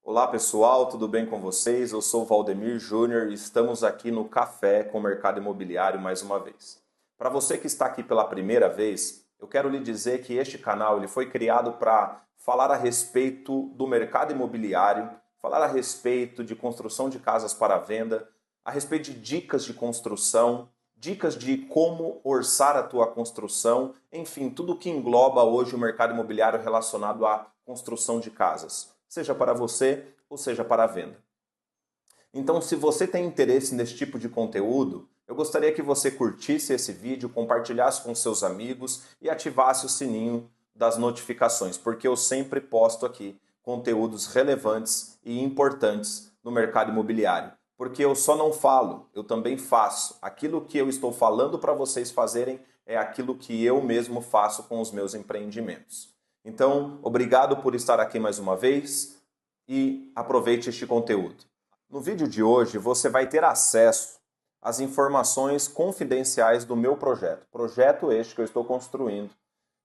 Olá pessoal, tudo bem com vocês? Eu sou o Valdemir Júnior e estamos aqui no Café com o Mercado Imobiliário mais uma vez. Para você que está aqui pela primeira vez, eu quero lhe dizer que este canal ele foi criado para falar a respeito do mercado imobiliário, falar a respeito de construção de casas para venda, a respeito de dicas de construção, dicas de como orçar a tua construção, enfim, tudo que engloba hoje o mercado imobiliário relacionado à construção de casas, seja para você ou seja para a venda. Então, se você tem interesse nesse tipo de conteúdo, eu gostaria que você curtisse esse vídeo, compartilhasse com seus amigos e ativasse o sininho das notificações, porque eu sempre posto aqui conteúdos relevantes e importantes no mercado imobiliário. Porque eu só não falo, eu também faço. Aquilo que eu estou falando para vocês fazerem é aquilo que eu mesmo faço com os meus empreendimentos. Então, obrigado por estar aqui mais uma vez e aproveite este conteúdo. No vídeo de hoje você vai ter acesso às informações confidenciais do meu projeto. Projeto este que eu estou construindo,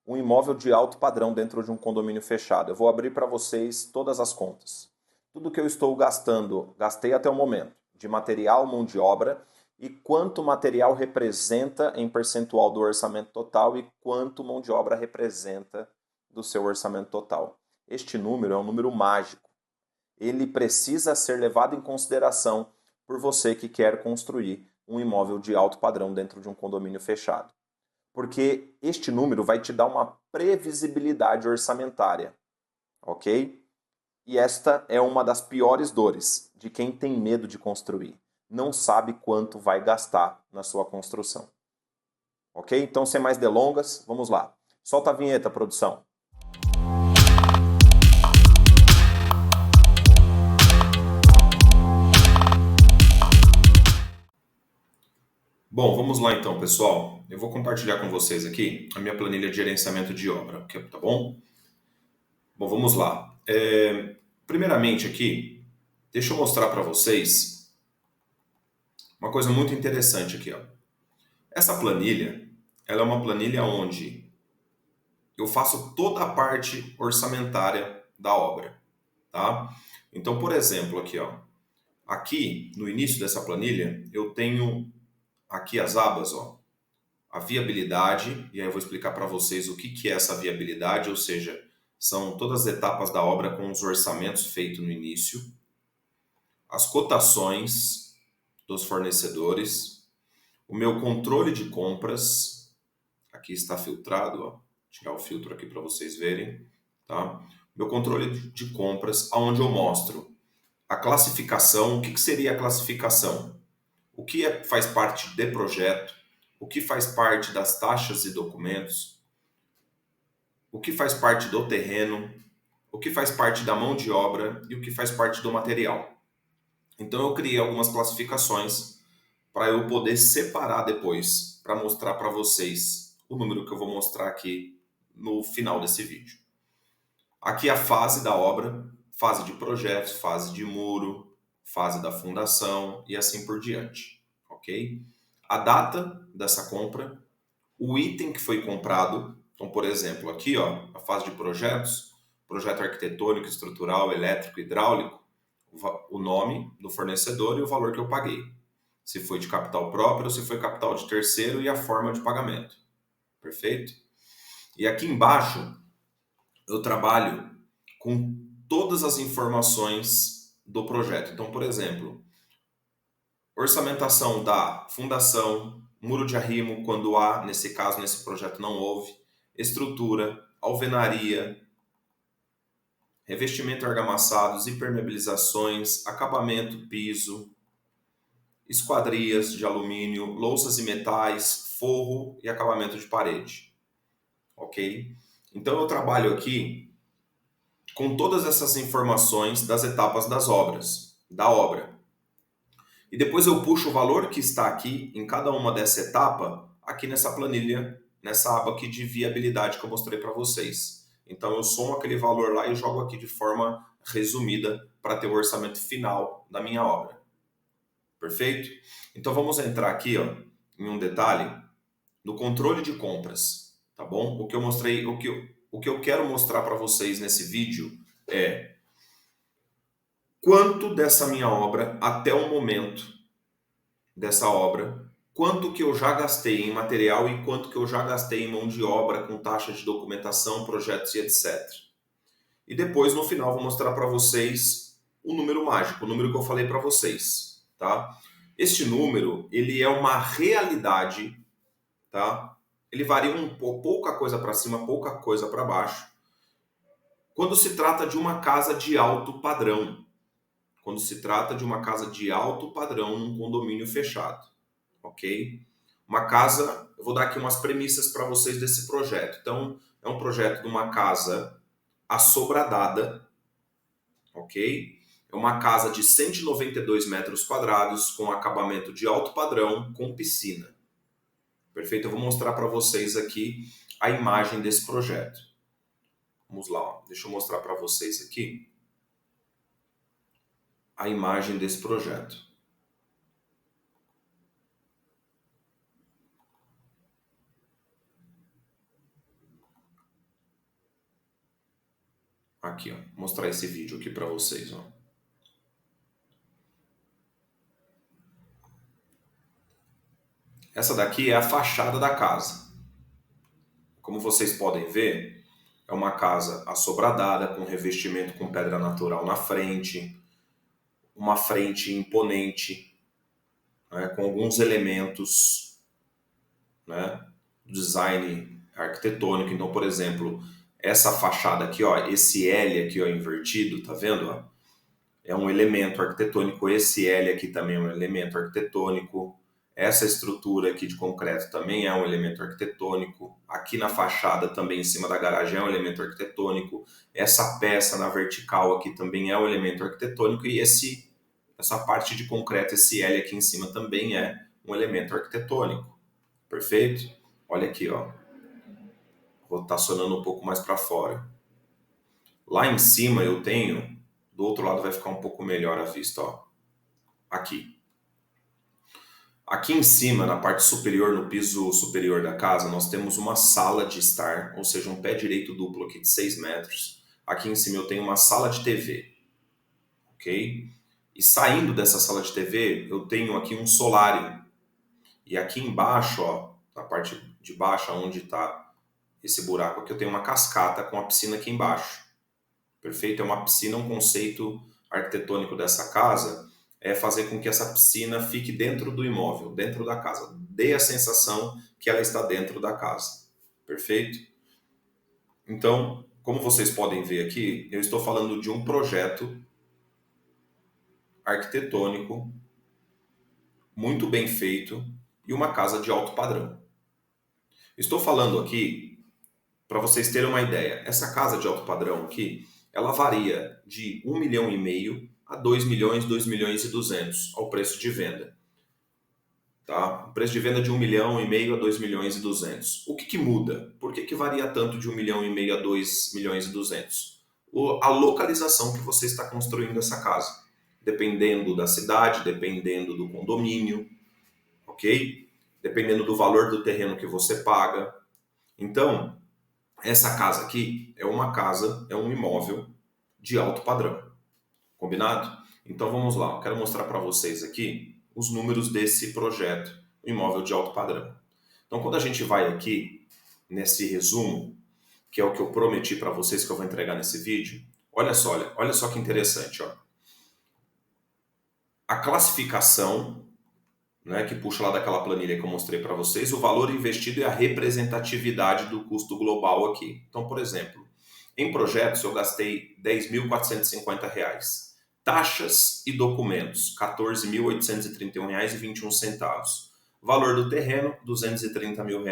um imóvel de alto padrão dentro de um condomínio fechado. Eu vou abrir para vocês todas as contas. Tudo que eu estou gastando, gastei até o momento, de material, mão de obra, e quanto material representa em percentual do orçamento total e quanto mão de obra representa do seu orçamento total. Este número é um número mágico. Ele precisa ser levado em consideração por você que quer construir um imóvel de alto padrão dentro de um condomínio fechado. Porque este número vai te dar uma previsibilidade orçamentária, ok? E esta é uma das piores dores de quem tem medo de construir. Não sabe quanto vai gastar na sua construção. Ok? Então, sem mais delongas, vamos lá. Solta a vinheta, produção. Bom, vamos lá então, pessoal. Eu vou compartilhar com vocês aqui a minha planilha de gerenciamento de obra, tá bom? Bom, vamos lá. Primeiramente aqui, deixa eu mostrar para vocês uma coisa muito interessante aqui, ó. Essa planilha, ela é uma planilha onde eu faço toda a parte orçamentária da obra, tá? Então, por exemplo, aqui, ó. Aqui, no início dessa planilha, eu tenho aqui as abas, ó. A viabilidade, e aí eu vou explicar para vocês o que é essa viabilidade, ou seja, são todas as etapas da obra com os orçamentos feitos no início, as cotações dos fornecedores, o meu controle de compras, aqui está filtrado, ó, vou tirar o filtro aqui para vocês verem, tá? Meu controle de compras, onde eu mostro a classificação. O que seria a classificação? O que faz parte de projeto, o que faz parte das taxas e documentos, o que faz parte do terreno, o que faz parte da mão de obra e o que faz parte do material. Então eu criei algumas classificações para eu poder separar depois, para mostrar para vocês o número que eu vou mostrar aqui no final desse vídeo. Aqui a fase da obra, fase de projetos, fase de muro, fase da fundação e assim por diante, ok? A data dessa compra, o item que foi comprado. Então, por exemplo, aqui, ó, a fase de projetos, projeto arquitetônico, estrutural, elétrico, hidráulico, o nome do fornecedor e o valor que eu paguei. Se foi de capital próprio ou se foi capital de terceiro e a forma de pagamento. Perfeito? E aqui embaixo, eu trabalho com todas as informações do projeto. Então, por exemplo, orçamentação da fundação, muro de arrimo, quando há, nesse caso, nesse projeto não houve, estrutura, alvenaria, revestimento argamassados, impermeabilizações, acabamento, piso, esquadrias de alumínio, louças e metais, forro e acabamento de parede. Ok? Então eu trabalho aqui com todas essas informações das etapas das obras, da obra. E depois eu puxo o valor que está aqui em cada uma dessa etapa, aqui nessa planilha, nessa aba aqui de viabilidade que eu mostrei para vocês. Então eu somo aquele valor lá e jogo aqui de forma resumida para ter o orçamento final da minha obra. Perfeito? Então vamos entrar aqui, ó, em um detalhe no controle de compras, tá bom? O que eu mostrei, o que eu quero mostrar para vocês nesse vídeo é quanto dessa minha obra, até o momento dessa obra, quanto que eu já gastei em material e quanto que eu já gastei em mão de obra com taxa de documentação, projetos e etc. E depois, no final, vou mostrar para vocês o número mágico, o número que eu falei para vocês, tá? Este número, ele é uma realidade, tá? Ele varia pouca coisa para cima, pouca coisa para baixo, quando se trata de uma casa de alto padrão. Quando se trata de uma casa de alto padrão num condomínio fechado, ok? Uma casa, eu vou dar aqui umas premissas para vocês desse projeto. Então, é um projeto de uma casa assobradada, ok? É uma casa de 192 metros quadrados com acabamento de alto padrão com piscina. Perfeito? Eu vou mostrar para vocês aqui a imagem desse projeto. Vamos lá, ó. Deixa eu mostrar para vocês aqui a imagem desse projeto. Aqui, ó, vou mostrar esse vídeo aqui para vocês, ó. Essa daqui é a fachada da casa. Como vocês podem ver, é uma casa assobradada com revestimento com pedra natural na frente, uma frente imponente, né, com alguns elementos, né, design arquitetônico. Então, por exemplo, essa fachada aqui, ó, esse L aqui, ó, invertido, tá vendo? Ó? É um elemento arquitetônico. Esse L aqui também é um elemento arquitetônico. Essa estrutura aqui de concreto também é um elemento arquitetônico. Aqui na fachada também em cima da garagem é um elemento arquitetônico. Essa peça na vertical aqui também é um elemento arquitetônico. E essa parte de concreto, esse L aqui em cima também é um elemento arquitetônico. Perfeito? Olha aqui, ó. Rotacionando um pouco mais para fora. Lá em cima eu tenho, do outro lado vai ficar um pouco melhor a vista, ó. Aqui. Aqui em cima, na parte superior, no piso superior da casa, nós temos uma sala de estar, ou seja, um pé direito duplo aqui de 6 metros. Aqui em cima eu tenho uma sala de TV, ok? E saindo dessa sala de TV, eu tenho aqui um solário. E aqui embaixo, ó, na parte de baixo, onde está esse buraco aqui, eu tenho uma cascata com a piscina aqui embaixo. Perfeito? É uma piscina, um conceito arquitetônico dessa casa é fazer com que essa piscina fique dentro do imóvel, dentro da casa. Dê a sensação que ela está dentro da casa. Perfeito? Então, como vocês podem ver aqui, eu estou falando de um projeto arquitetônico muito bem feito e uma casa de alto padrão. Estou falando aqui para vocês terem uma ideia. Essa casa de alto padrão aqui, ela varia de 1,5 milhão a 2 milhões, 2 milhões e 200 ao preço de venda. Tá? O preço de venda de 1,5 milhão a 2 milhões e 200. O que muda? Por que varia tanto de 1,5 milhão a 2 milhões e 200? A localização que você está construindo essa casa. Dependendo da cidade, dependendo do condomínio, ok? Dependendo do valor do terreno que você paga. Então, essa casa aqui é uma casa, é um imóvel de alto padrão. Combinado? Então vamos lá, eu quero mostrar para vocês aqui os números desse projeto, um imóvel de alto padrão. Então quando a gente vai aqui nesse resumo, que é o que eu prometi para vocês que eu vou entregar nesse vídeo, olha só que interessante, ó. A classificação, né, que puxa lá daquela planilha que eu mostrei para vocês, o valor investido e a representatividade do custo global aqui. Então, por exemplo, em projetos eu gastei R$ 10.450. Taxas e documentos, R$ 14.831,21. Valor do terreno, R$ 230 mil.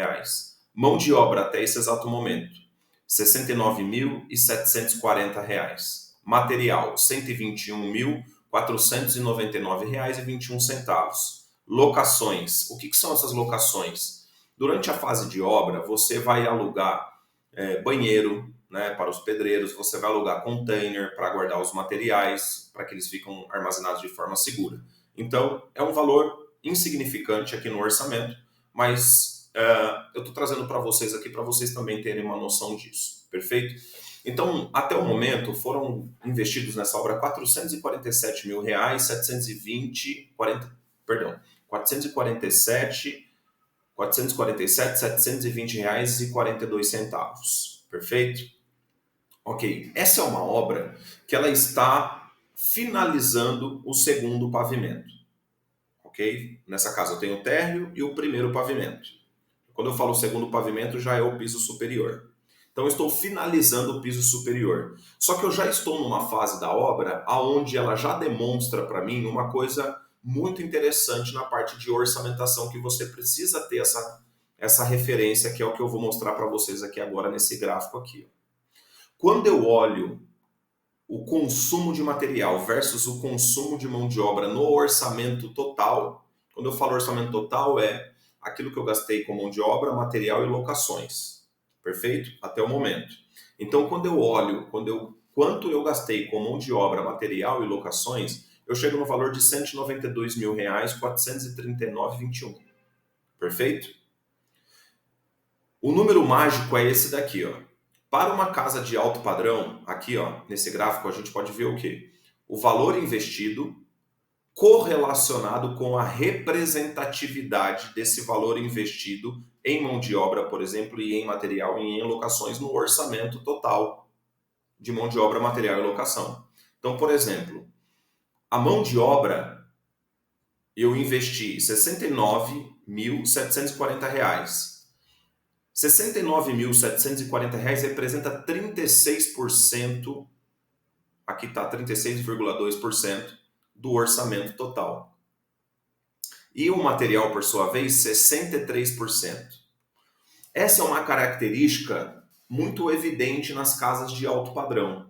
Mão de obra até esse exato momento, R$ 69.740. Material, R$ 121.499,21. Locações. O que são essas locações? Durante a fase de obra, você vai alugar banheiro, né, para os pedreiros, você vai alugar container para guardar os materiais, para que eles fiquem armazenados de forma segura. Então, é um valor insignificante aqui no orçamento, mas eu estou trazendo para vocês aqui, para vocês também terem uma noção disso. Perfeito? Então, até o momento, foram investidos nessa obra R$ 447.000, 720, 40, perdão, 447, 720 reais e 42 centavos. Perfeito? Ok. Essa é uma obra que ela está finalizando o segundo pavimento. Ok? Nessa casa eu tenho o térreo e o primeiro pavimento. Quando eu falo segundo pavimento, já é o piso superior. Então eu estou finalizando o piso superior. Só que eu já estou numa fase da obra onde ela já demonstra para mim uma coisa muito interessante na parte de orçamentação, que você precisa ter essa referência, que é o que eu vou mostrar para vocês aqui agora nesse gráfico aqui. Quando eu olho o consumo de material versus o consumo de mão de obra no orçamento total, quando eu falo orçamento total é aquilo que eu gastei com mão de obra, material e locações. Perfeito? Até o momento. Então, quando eu olho quanto eu gastei com mão de obra, material e locações, eu chego no valor de R$ 192.000, 439,21. Perfeito? O número mágico é esse daqui, ó. Para uma casa de alto padrão, aqui, ó, nesse gráfico a gente pode ver o quê? O valor investido correlacionado com a representatividade desse valor investido em mão de obra, por exemplo, e em material e em locações no orçamento total de mão de obra, material e locação. Então, por exemplo, a mão de obra eu investi R$ 69.740. R$ 69.740 representa 36%, aqui está 36,2% do orçamento total. E o material, por sua vez, 63%. Essa é uma característica muito evidente nas casas de alto padrão.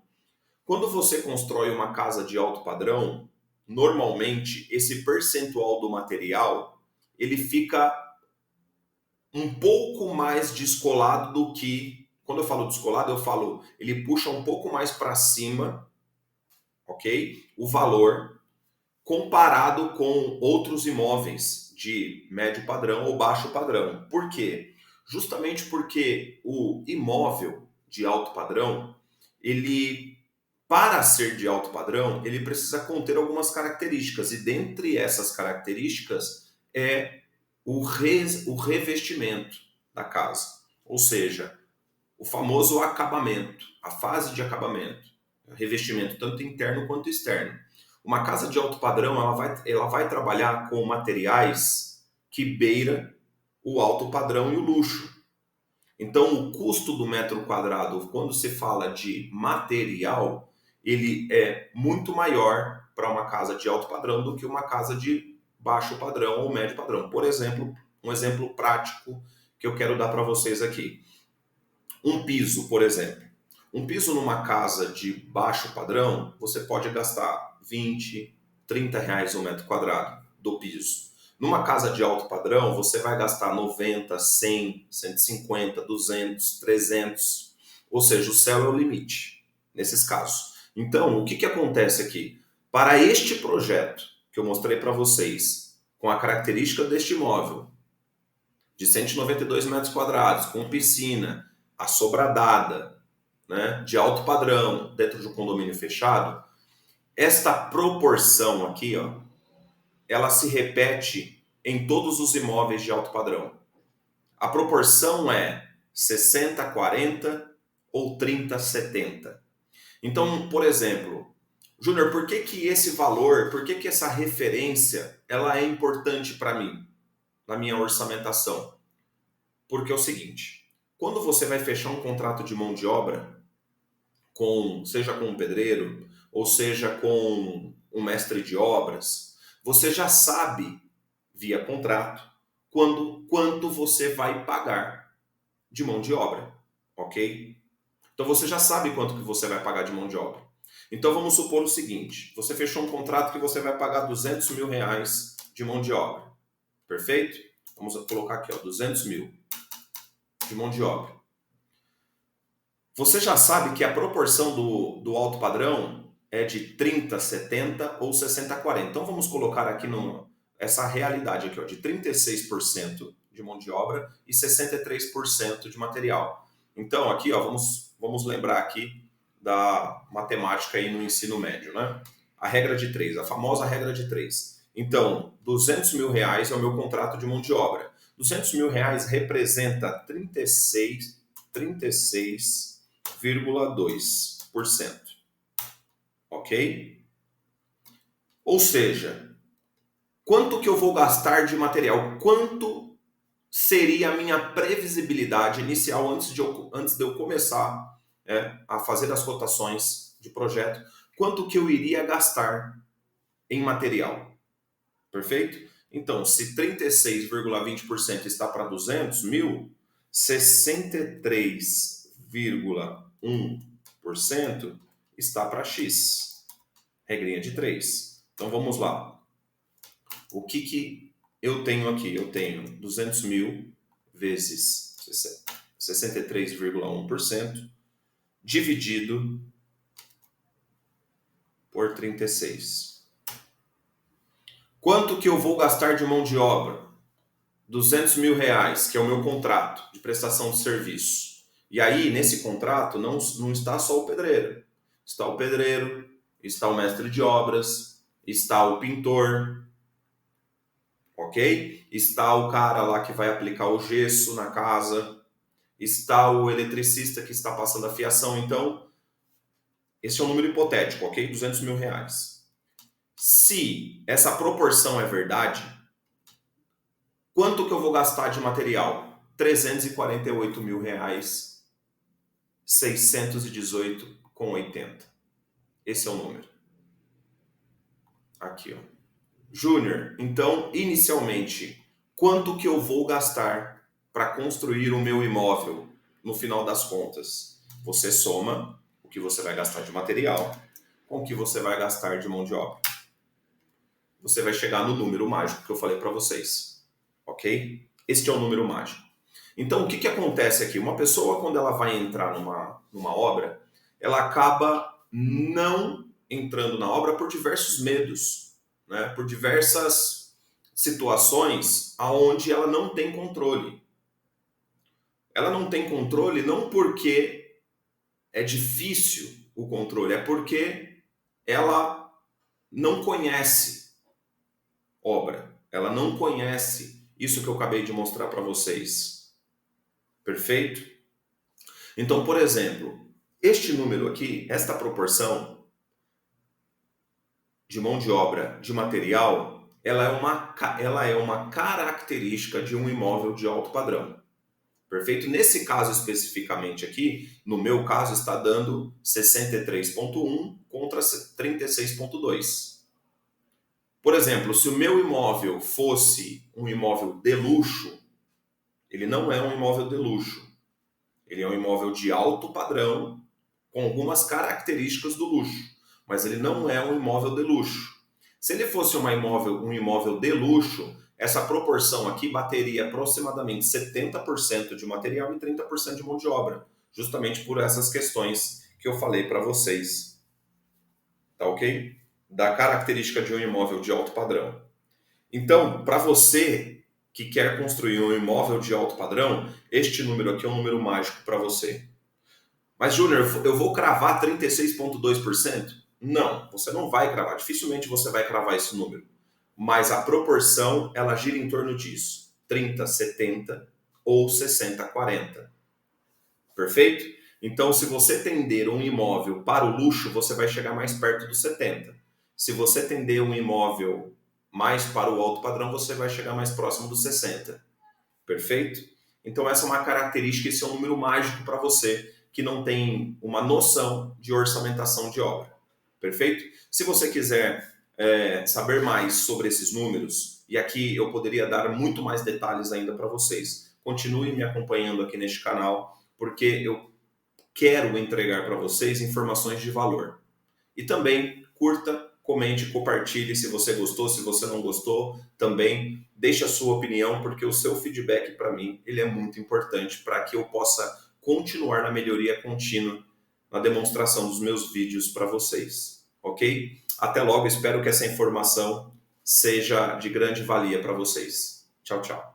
Quando você constrói uma casa de alto padrão, normalmente esse percentual do material ele fica um pouco mais descolado do que, quando eu falo descolado, eu falo, ele puxa um pouco mais para cima, ok? O valor comparado com outros imóveis de médio padrão ou baixo padrão. Por quê? Justamente porque o imóvel de alto padrão, ele, para ser de alto padrão, ele precisa conter algumas características, e dentre essas características é o revestimento da casa, ou seja, o famoso acabamento, a fase de acabamento, revestimento tanto interno quanto externo. Uma casa de alto padrão ela vai trabalhar com materiais que beira o alto padrão e o luxo. Então, o custo do metro quadrado, quando se fala de material, ele é muito maior para uma casa de alto padrão do que uma casa de baixo padrão ou médio padrão. Por exemplo, um exemplo prático que eu quero dar para vocês aqui. Um piso, por exemplo. Um piso numa casa de baixo padrão, você pode gastar 20, 30 reais um metro quadrado do piso. Numa casa de alto padrão, você vai gastar 90, 100, 150, 200, 300. Ou seja, o céu é o limite nesses casos. Então, o que acontece aqui? Para este projeto que eu mostrei para vocês, com a característica deste imóvel, de 192 metros quadrados, com piscina, assobradada, né, de alto padrão, dentro de um condomínio fechado, esta proporção aqui, ó, ela se repete em todos os imóveis de alto padrão. A proporção é 60-40 ou 30-70. Então, por exemplo, Júnior, por que esse valor, por que essa referência, ela é importante para mim, na minha orçamentação? Porque é o seguinte, quando você vai fechar um contrato de mão de obra, seja com um pedreiro, ou seja com um mestre de obras, você já sabe, via contrato, quanto você vai pagar de mão de obra, ok? Então você já sabe quanto que você vai pagar de mão de obra. Então vamos supor o seguinte, você fechou um contrato que você vai pagar R$ 200.000 de mão de obra, perfeito? Vamos colocar aqui, ó, 200 mil de mão de obra. Você já sabe que a proporção do alto padrão é de 30-70 ou 60-40. Então vamos colocar aqui essa realidade aqui, ó, de 36% de mão de obra e 63% de material. Então aqui, ó, vamos lembrar aqui da matemática aí no ensino médio, né? A regra de 3, a famosa regra de 3. Então, R$ 200 mil é o meu contrato de mão de obra. R$ 200 mil representa 36,2%. Ok? Ou seja, quanto que eu vou gastar de material? Quanto seria a minha previsibilidade inicial antes de eu começar a fazer as cotações de projeto? Quanto que eu iria gastar em material? Perfeito? Então, se 36,20% está para 200 mil, 63,1% está para X. Regrinha de 3. Então, vamos lá. O que eu tenho aqui? Eu tenho 200 mil vezes 63,1% dividido por 36. Quanto que eu vou gastar de mão de obra? R$ 200 mil, que é o meu contrato de prestação de serviço. E aí, nesse contrato, não está só o pedreiro. Está o pedreiro, está o mestre de obras, está o pintor, ok? Está o cara lá que vai aplicar o gesso na casa, está o eletricista que está passando a fiação. Então, esse é um número hipotético, ok? R$ 200 mil. Se essa proporção é verdade, quanto que eu vou gastar de material? R$ 348 mil, 618,80. Esse é o número. Aqui, ó. Júnior, então, inicialmente, quanto que eu vou gastar para construir o meu imóvel no final das contas? Você soma o que você vai gastar de material com o que você vai gastar de mão de obra. Você vai chegar no número mágico que eu falei para vocês, ok? Este é o número mágico. Então, o que acontece aqui? Uma pessoa, quando ela vai entrar numa obra, ela acaba não entrando na obra por diversos medos, né? Por diversas situações onde ela não tem controle. Ela não tem controle não porque é difícil o controle, é porque ela não conhece obra. Ela não conhece isso que eu acabei de mostrar para vocês. Perfeito? Então, por exemplo, este número aqui, esta proporção de mão de obra de material, ela é uma característica de um imóvel de alto padrão. Perfeito? Nesse caso especificamente aqui, no meu caso está dando 63,1 contra 36,2. Por exemplo, se o meu imóvel fosse um imóvel de luxo, ele não é um imóvel de luxo. Ele é um imóvel de alto padrão, com algumas características do luxo, mas ele não é um imóvel de luxo. Se ele fosse um imóvel de luxo, essa proporção aqui bateria aproximadamente 70% de material e 30% de mão de obra, justamente por essas questões que eu falei para vocês. Tá ok? Da característica de um imóvel de alto padrão. Então, para você que quer construir um imóvel de alto padrão, este número aqui é um número mágico para você. Mas, Júnior, eu vou cravar 36,2%? Não, você não vai cravar. Dificilmente você vai cravar esse número. Mas a proporção, ela gira em torno disso. 30-70 ou 60-40. Perfeito? Então, se você tender um imóvel para o luxo, você vai chegar mais perto dos 70. Se você tender um imóvel mais para o alto padrão, você vai chegar mais próximo dos 60. Perfeito? Então, essa é uma característica, esse é um número mágico para você que não tem uma noção de orçamentação de obra. Perfeito? Se você quiser saber mais sobre esses números, e aqui eu poderia dar muito mais detalhes ainda para vocês, continue me acompanhando aqui neste canal, porque eu quero entregar para vocês informações de valor. E também curta, comente, compartilhe se você gostou, se você não gostou, também deixe a sua opinião, porque o seu feedback para mim ele é muito importante para que eu possa continuar na melhoria contínua na demonstração dos meus vídeos para vocês, ok? Até logo, espero que essa informação seja de grande valia para vocês. Tchau, tchau.